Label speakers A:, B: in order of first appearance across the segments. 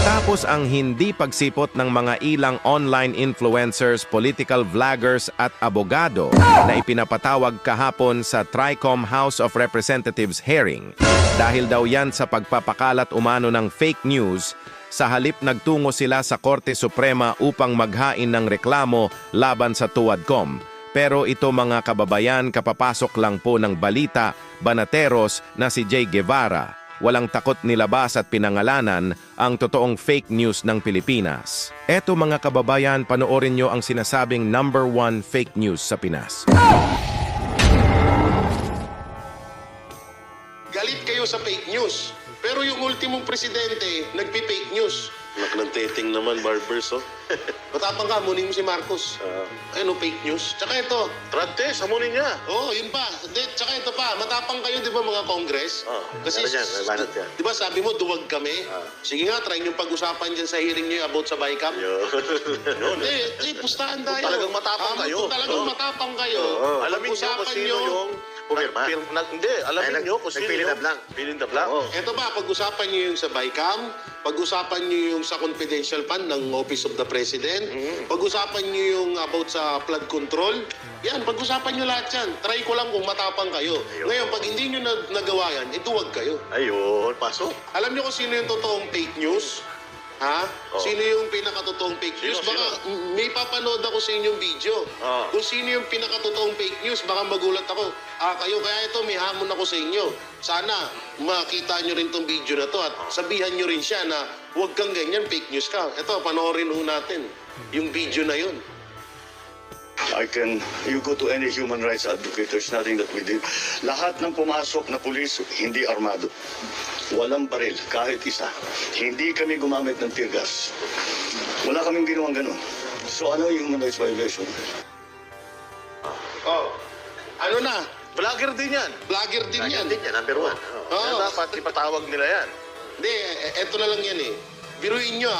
A: Matapos ang hindi pagsipot ng mga ilang online influencers, political vloggers at abogado na ipinapatawag kahapon sa Tricom House of Representatives hearing, dahil daw yan sa pagpapakalat umano ng fake news, sa halip nagtungo sila sa Korte Suprema upang maghain ng reklamo laban sa Tuwadcom. Pero ito mga kababayan, kapapasok lang po ng balita, banateros na si Jay Guevara. Walang takot nilabas at pinangalanan ang totoong fake news ng Pilipinas. Eto mga kababayan, panoorin nyo ang sinasabing #1 fake news sa Pinas.
B: Galit kayo sa fake news. Pero yung ultimong presidente, nagpi-fake news.
C: Naklanteting naman, barbers, oh.
B: Matapang ka, munin mo si Marcos. Ayun, fake news. Tsaka ito.
C: Trante, samunin niya.
B: Oo, yun pa. Tsaka ito pa, matapang kayo, di ba, mga Congress? Kasi,
C: banat yan.
B: di ba, sabi mo, duwag kami? Sige nga, try nyo pag-usapan dyan sa hearing nyo about sa BICAM. Hindi, pustahan tayo.
C: Talagang matapang kayo.
B: Talagang matapang kayo.
C: Alamin nyo kung sino yung... Hindi, alamin nyo kung sino yung... Fill in the blank.
B: Ito ba, pag-usapan nyo yung sa BICAM, pag-usapan nyo yung sa confidential fund ng Office of the President, pag-usapan nyo yung about sa flood control, yan, pag-usapan nyo lahat yan. Try ko lang kung matapang kayo. Ngayon, pag hindi nyo nagawa yan, ituwag kayo.
C: Ayun, pasok.
B: Alam nyo kung sino yung totoong fake news? Ha? Sino yung pinakatotoong fake news? Baka may papanood ako sa inyong video. Kung sino yung pinakatotoong fake news, baka magulat ako. Kayo, kaya ito, may hamon ako sa inyo. Sana makita nyo rin tong video na to at sabihan nyo rin siya na huwag kang ganyan, fake news ka. Ito, panoorin ho natin yung video na yun.
D: You go to any human rights advocate, there's nothing that we did. Lahat ng pumasok na pulis, hindi armado. Walang baril, kahit isa. Hindi kami gumamit ng tear gas. Wala kaming ginawang ganun. So ano yung human rights violation?
B: Ano na?
C: Vlogger din yan.
B: Vlogger din yan.
C: Number 1. Dapat ipatawag nila yan.
B: Hindi, eto na lang yan eh. Biruin nyo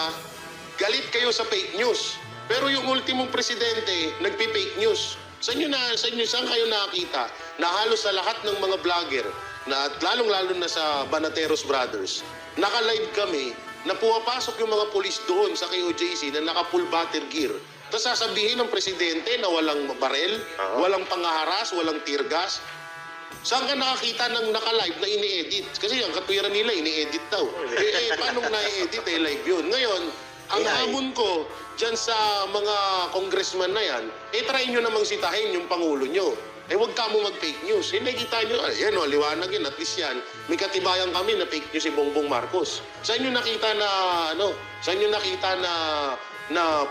B: galit kayo sa fake news. Pero yung ultimong presidente, nagpi-fake news. Saan kayo nakakita na halos sa lahat ng mga vlogger, na lalong-lalo na sa Banateros Brothers, naka-live kami na pumapasok yung mga pulis doon sa KOJC na naka-full battle gear. Tapos sasabihin ng presidente na walang barel, walang pangaharas, walang tear gas. Saan ka nakakita ng naka-live na ini-edit? Kasi ang katwiran nila, ini-edit daw. Paano na-edit? Live yun. Ngayon, ang hamon ko dyan sa mga congressman na yan, try nyo namang sitahin yung Pangulo nyo. Huwag ka mo mag-fake news. Nakita nyo, yan liwanag yun, at least yan. May katibayan kami na fake news si Bongbong Marcos. Saan nyo nakita na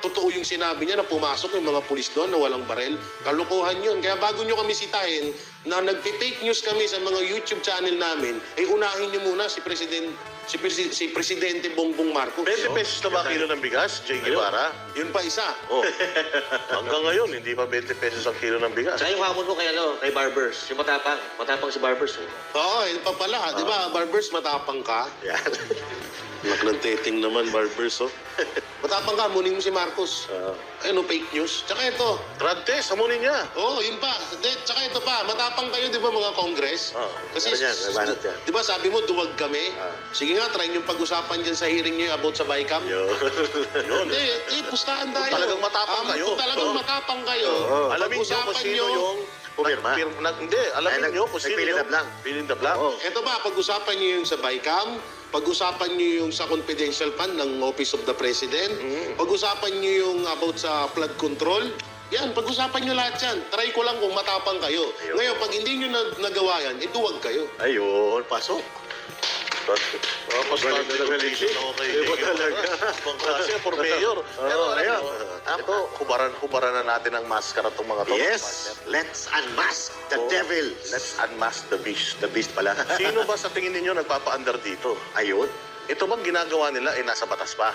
B: totoo yung sinabi niya na pumasok yung mga pulis doon na walang barel? Kalukuhan yun. Kaya bago nyo kami sitahin na nagpi-fake news kami sa mga YouTube channel namin, unahin nyo muna si Presidente Bongbong Marcos.
C: 20 pesos na ba kilo ng bigas, Jay Guevara?
B: Yun pa isa.
C: Hanggang ngayon, hindi pa 20 pesos ang kilo ng bigas.
E: Saka yung hamon mo kay Barbers, yung matapang. Matapang si Barbers.
B: Oo, yun pa pala. Di ba, Barbers, matapang ka?
C: Yan. Naklanteting naman, barbers, oh.
B: Matapang ka, munin mo si Marcos. Ayun, fake news. Tsaka ito.
C: Trante, samunin niya.
B: Oo, yun pa. Tsaka ito pa, matapang kayo, di ba, mga Congress? Kasi,
C: banat yan.
B: di ba, sabi mo, duwag kami? Sige nga, try nyo pag-usapan dyan sa hearing nyo about sa BICAM. Hindi, pustahan tayo.
C: Talagang matapang kayo.
B: Talagang matapang kayo.
C: Alamin nyo kung sino yung...
E: Pumirma.
C: Hindi, alamin nyo kung sino yung... Fill in the blank.
B: Ito ba, pag-usapan nyo yung sa BICAM, pag-usapan nyo yung sa confidential fund ng Office of the President, pag-usapan nyo yung about sa flood control, yan, pag-usapan nyo lahat yan. Try ko lang kung matapang kayo. Ngayon, pag hindi nyo nagawa yan, ituwag kayo.
C: Ayun, pasok. Galing ako kay kasi for mayor. Pero ito, hubaran na natin ang maskara itong mga to.
E: Yes, let's unmask the devil.
C: Let's unmask the beast.
E: The beast pala.
C: Sino ba sa tingin ninyo nagpapa-under dito?
E: Ayun.
C: Ito bang ginagawa nila nasa batas pa?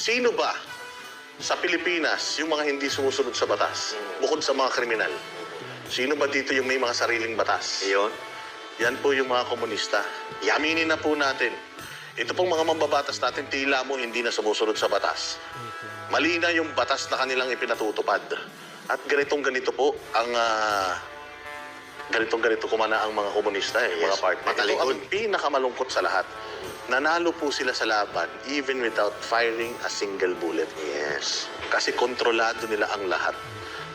C: Sino ba sa Pilipinas yung mga hindi sumusunod sa batas? Bukod sa mga kriminal. Sino ba dito yung may mga sariling batas?
E: Ayun.
C: Yan po yung mga komunista. Aminin na po natin. Ito pong mga mambabatas natin, tila mo hindi na sumusunod sa batas. Mali na yung batas na kanilang ipinatutupad. At ganito po ang ganito kumana ang mga komunista, mga party. Ito ang pinakamalungkot sa lahat. nanalo po sila sa laban even without firing a single bullet.
E: Yes.
C: Kasi kontrolado nila ang lahat.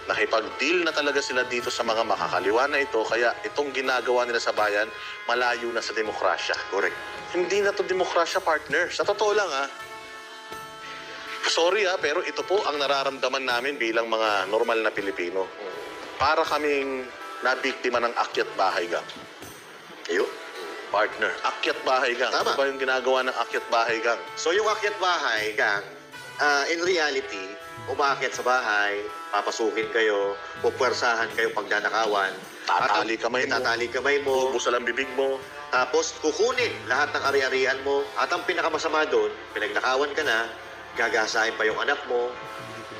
C: Nakipag-deal na talaga sila dito sa mga makakaliwa na ito, kaya itong ginagawa nila sa bayan, malayo na sa demokrasya.
E: Correct.
C: Hindi na to demokrasya, partner. Sa totoo lang, sorry pero ito po ang nararamdaman namin bilang mga normal na Pilipino. Para kaming nabiktima ng akyat bahay gang.
E: Ayun.
C: Partner, akyat bahay gang.
E: Tama.
C: Ano ba yung ginagawa ng akyat bahay gang?
E: So yung akyat bahay, gang, in reality, umakyat sa bahay, papasukin kayo, pupwersahan kayo pag nanakawan.
C: Tatali kamay mo.
E: Tatali kamay mo.
C: Ubus ang bibig mo.
E: Tapos kukunin lahat ng ari-arian mo. At ang pinakamasama doon, pinagnakawan ka na, gagasahin pa yung anak mo.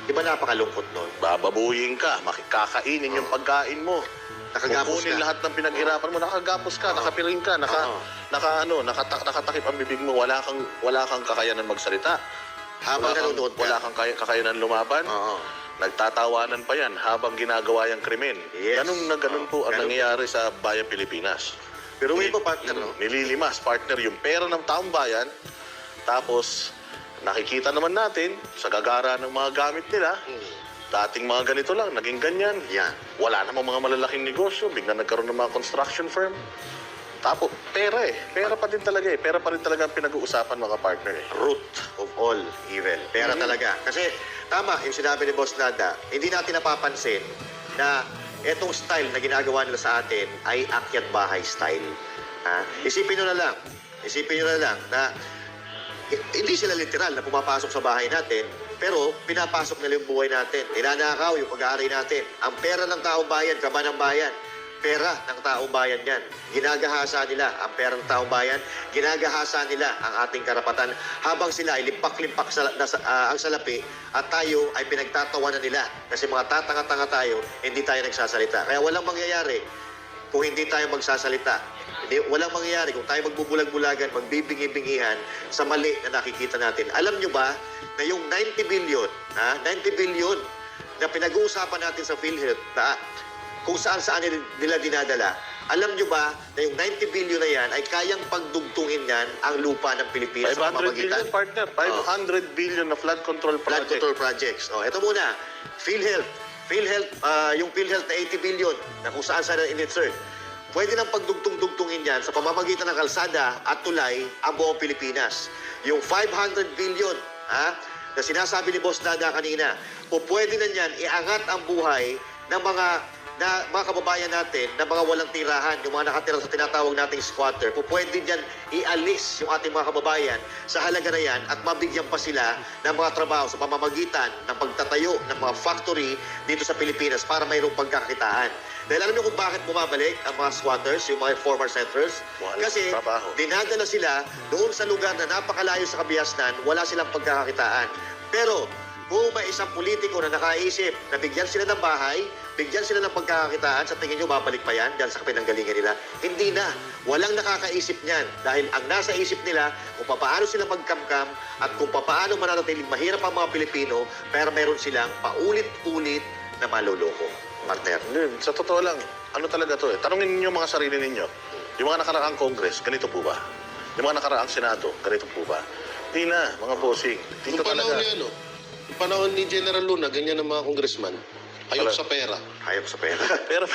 E: Di ba napakalungkot nun?
C: Bababuyin ka, makikakainin yung pagkain mo.
E: Nakagapos
C: Kukunin
E: ka.
C: lahat ng pinaghirapan mo, nakagapos ka, nakapiring ka, nakatakip ang bibig mo, wala kang kakayanan magsalita.
E: Habang nanonood ka.
C: Wala kang kakayanan lumaban.
E: Oo.
C: Nagtatawanan pa yan habang ginagawa yung krimen.
E: Yes.
C: Ganun na ganun po ang
E: Ganun.
C: nangyayari sa bayan Pilipinas.
E: Pero may pa partner, no?
C: Nililimas, partner, yung pera ng taong bayan. Tapos, nakikita naman natin sa gagara ng mga gamit nila, dating mga ganito lang, naging ganyan.
E: Yan.
C: Wala namang mga malalaking negosyo, biglang nagkaroon ng mga construction firm. Tapos, pera Pera pa din talaga Pera pa rin talaga ang pinag-uusapan mga partner
E: Root of all evil. Pera talaga. Kasi, tama, yung sinabi ni Boss Nada, hindi natin napapansin na etong style na ginagawa nila sa atin ay akyat bahay style. Isipin nyo na lang na hindi sila literal na pumapasok sa bahay natin, pero pinapasok nila yung buhay natin. Ninanakaw yung pag-aari natin. Ang pera ng taong bayan, kaba ng bayan, pera ng taong bayan yan. Ginagahasa nila ang pera ng taong bayan, ginagahasa nila ang ating karapatan habang sila ay limpak-limpak ang salapi at tayo ay pinagtatawanan nila kasi mga tatanga-tanga tayo, hindi tayo nagsasalita. Kaya walang mangyayari kung hindi tayo magsasalita. Walang mangyayari kung tayo magbubulag-bulagan, magbibingi-bingihan sa mali na nakikita natin. Alam nyo ba na yung 90 billion na pinag-uusapan natin sa PhilHealth kung saan-saan nila dinadala, alam nyo ba na yung 90 billion na yan ay kayang pagdugtungin yan ang lupa ng Pilipinas sa
C: 500 billion,
E: pamamagitan?
C: partner. 500 billion na flood control
E: Flood
C: project.
E: control projects. Ito muna, PhilHealth, yung PhilHealth na 80 billion na kung saan-saan na in-insert. Pwede nang pagdugtong-dugtungin yan sa pamamagitan ng kalsada at tulay ang buong Pilipinas. Yung 500 billion na sinasabi ni Boss Dada kanina, pwede na yan iangat ang buhay ng mga kababayan natin na mga walang tirahan, yung mga nakatira sa tinatawag nating squatter, pwede dyan ialis yung ating mga kababayan sa halaga na yan at mabigyan pa sila ng mga trabaho sa pamamagitan ng pagtatayo ng mga factory dito sa Pilipinas para mayroong pagkakakitaan. Dahil alam niyo kung bakit bumabalik ang mga squatters, yung mga former settlers?
C: Wala
E: Kasi
C: trabaho.
E: dinadala sila doon sa lugar na napakalayo sa kabihasnan, wala silang pagkakakitaan. Pero kung may isang politiko na nakaisip na bigyan sila ng bahay, bigyan sila ng pagkakakitaan, sa tingin nyo babalik pa yan dahil sa pinanggalingan nila? Hindi na. Walang nakakaisip niyan. Dahil ang nasa isip nila kung paano sila magkamkam at kung paano mananatiling mahirap ang mga Pilipino pero meron silang paulit-ulit na maluloko. Partner.
C: Sa totoo lang, ano talaga to Tanungin niyo mga sarili ninyo. Yung mga nakaraang Congress, ganito po ba? Yung mga nakaraang Senado, ganito po ba? Hindi na, mga bossing. Dito
B: Yung panahon
C: talaga.
B: ni yung panahon ni General Luna, ganyan ang mga congressman. Ayok
C: Wala.
B: sa pera.
E: Hayop sa pera.
C: Pero